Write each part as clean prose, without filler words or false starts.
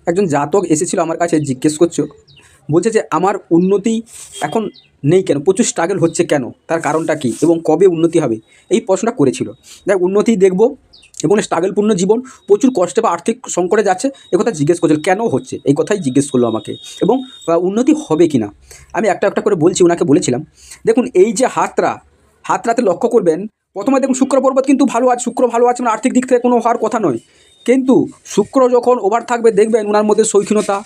একজন জাতক এসেছিল আমার কাছে, জিজ্ঞেস করছো, বলছে যে আমার উন্নতি এখন নেই কেন, প্রচুর স্ট্রাগল হচ্ছে কেন, তার কারণটা কী এবং কবে উন্নতি হবে, এই প্রশ্নটা করেছিল। দেখ, উন্নতি দেখব এবং স্ট্রাগলপূর্ণ জীবন, প্রচুর কষ্টে বা আর্থিক সংকটে যাচ্ছে, এ কথা জিজ্ঞেস করছিল কেন হচ্ছে, এই কথাই জিজ্ঞেস করলো আমাকে, এবং উন্নতি হবে কি না। আমি একটা একটা করে বলছি, ওনাকে বলেছিলাম দেখুন এই যে হাতরাতে লক্ষ্য করবেন, প্রথমে দেখুন শুক্র পর্বত কিন্তু ভালো আছে, শুক্র ভালো আছে মানে আর্থিক দিক থেকে কোনো হওয়ার কথা নয়, কিন্তু শুক্র যখন ওভার থাকবে দেখবেন ওনার মধ্যে শৌখিনতা,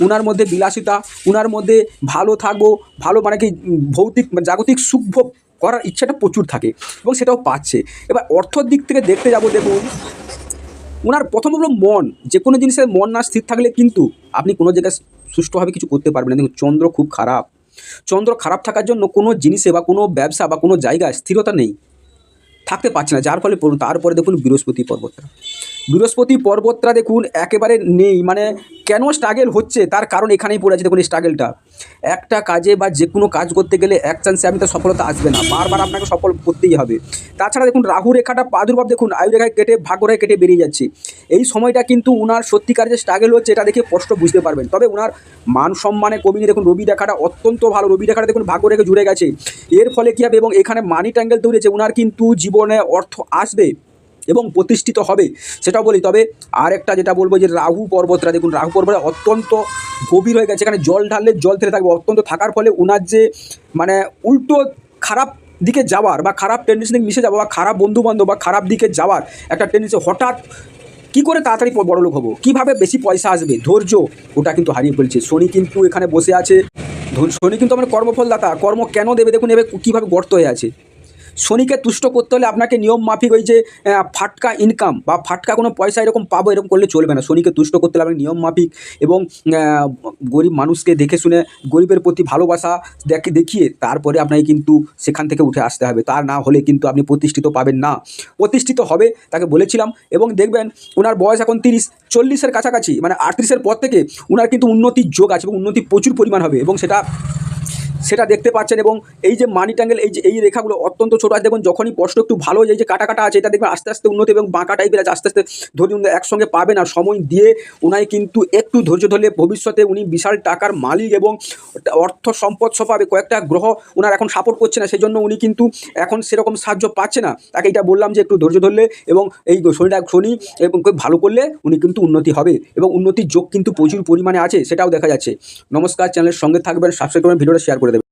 ওনার মধ্যে বিলাসিতা, ওনার মধ্যে ভালো থাকবো, ভালো মানে কি ভৌতিক জাগতিক সুখ ভোগ করার ইচ্ছাটা প্রচুর থাকে এবং সেটাও পাচ্ছে। এবার অর্থর দিক থেকে দেখতে যাব, দেখুন ওনার প্রথম হলো মন, যে কোনো জিনিসের মন না স্থির থাকলে কিন্তু আপনি কোনো জায়গায় সুষ্ঠুভাবে কিছু করতে পারবেন না। দেখুন চন্দ্র খুব খারাপ, চন্দ্র খারাপ থাকার জন্য কোনো জিনিসে বা কোনো ব্যবসা বা কোনো জায়গায় স্থিরতা নেই, থাকতে পারছে না, যার ফলে তারপরে দেখুন বৃহস্পতি পর্বতটা দেখুন একেবারে নেই, মানে কেন স্ট্রাগল হচ্ছে তার কারণ এখানেই পড়ে আছে। দেখুন এই স্ট্রাগলটা একটা কাজে বা যে কোনো কাজ করতে গেলে এক চান্সে আপনি তো সফলতা আসবে না, বারবার আপনাকে সফল করতেই হবে। তাছাড়া দেখুন রাহু রেখাটা প্রাদুর্ভাব দেখুন আয়ু রেখায় কেটে ভাগ্য রেখায় কেটে বেরিয়ে যাচ্ছে, এই সময়টা কিন্তু উনার সত্যিকার যে স্ট্রাগল হচ্ছে এটা দেখে স্পষ্ট বুঝতে পারবেন। তবে উনার মান সম্মানে কমিয়ে দেখুন রবি রেখাটা অত্যন্ত ভালো, রবি রেখাটা দেখুন ভাগ্য রেখে জুড়ে গেছে, এর ফলে কী হবে এবং এখানে মানি ট্যাঙ্গেল তৈরি হয়েছে, উনার কিন্তু জীবনে অর্থ আসবে এবং প্রতিষ্ঠিত হবে, সেটাও বলি। তবে আর একটা যেটা বলবো যে রাহু পর্বতটা দেখুন, রাহু পর্বতটা অত্যন্ত গভীর হয়ে গেছে, এখানে জল ঢাললে জল থেমে থাকবে, অত্যন্ত থাকার ফলে উনার যে মানে উল্টো খারাপ দিকে যাওয়ার বা খারাপ টেন্ডেন্সি দিকে মিশে যাওয়া বা খারাপ বন্ধুবান্ধব বা খারাপ দিকে যাওয়ার একটা টেন্ডেন্সি, হঠাৎ কী করে তাড়াতাড়ি বড়লোক হবো, কীভাবে বেশি পয়সা আসবে, ধৈর্য ওটা কিন্তু হারিয়ে ফেলছে। শনি কিন্তু এখানে বসে আছে, শনি কিন্তু আমার কর্মফলদাতা, কর্ম কেন দেবে দেখুন এবার কীভাবে গর্ত হয়ে আছে। শনিকে তুষ্ট করতে হলে আপনাকে নিয়ম মাফিক ওই যে ফাটকা ইনকাম বা ফাটকা কোনো পয়সা এরকম পাবো এরকম করলে চলবে না। শনিকে তুষ্ট করতে হলে আপনি নিয়ম মাফিক এবং গরিব মানুষকে দেখে শুনে গরিবের প্রতি ভালোবাসা দেখিয়ে তারপরে আপনাকে কিন্তু সেখান থেকে উঠে আসতে হবে, তার না হলে কিন্তু আপনি প্রতিষ্ঠিত পাবেন না। প্রতিষ্ঠিত হবে তাকে বলেছিলাম, এবং দেখবেন ওনার বয়স এখন 30-40-এর কাছাকাছি, মানে 38-এর পর থেকে ওনার কিন্তু উন্নতির যোগ আছে এবং উন্নতি প্রচুর পরিমাণ হবে, এবং সেটা দেখতে পাচ্ছেন। এবং এই যে মানি ট্যাঙ্গেল এই রেখাগুলো অত্যন্ত ছোটো আছে, দেখুন যখনই স্পষ্ট একটু ভালো এই যে কাটা কাটা আছে এটা দেখবেন আস্তে আস্তে উন্নতি এবং বাঁকা টাইপের আছে, আস্তে আস্তে ধৈর্য একসঙ্গে পাবেন আর সময় দিয়ে উনাই কিন্তু একটু ধৈর্য ধরলে ভবিষ্যতে উনি বিশাল টাকার মালিক এবং অর্থ সম্পদ সব পাবে। কয়েকটা গ্রহ ওনার এখন সাপোর্ট করছে না, সেই জন্য উনি কিন্তু এখন সেরকম সাহায্য পাচ্ছে না। তাকে এটা বললাম যে একটু ধৈর্য ধরলে এবং এই শনি এবং খুব ভালো করলে উনি কিন্তু উন্নতি হবে এবং উন্নতির যোগ কিন্তু প্রচুর পরিমাণে আছে, সেটাও দেখা যাচ্ছে। নমস্কার, চ্যানেলের সঙ্গে থাকবেন, সাবস্ক্রাইব করবেন, ভিডিওটা শেয়ার করে দেবেন।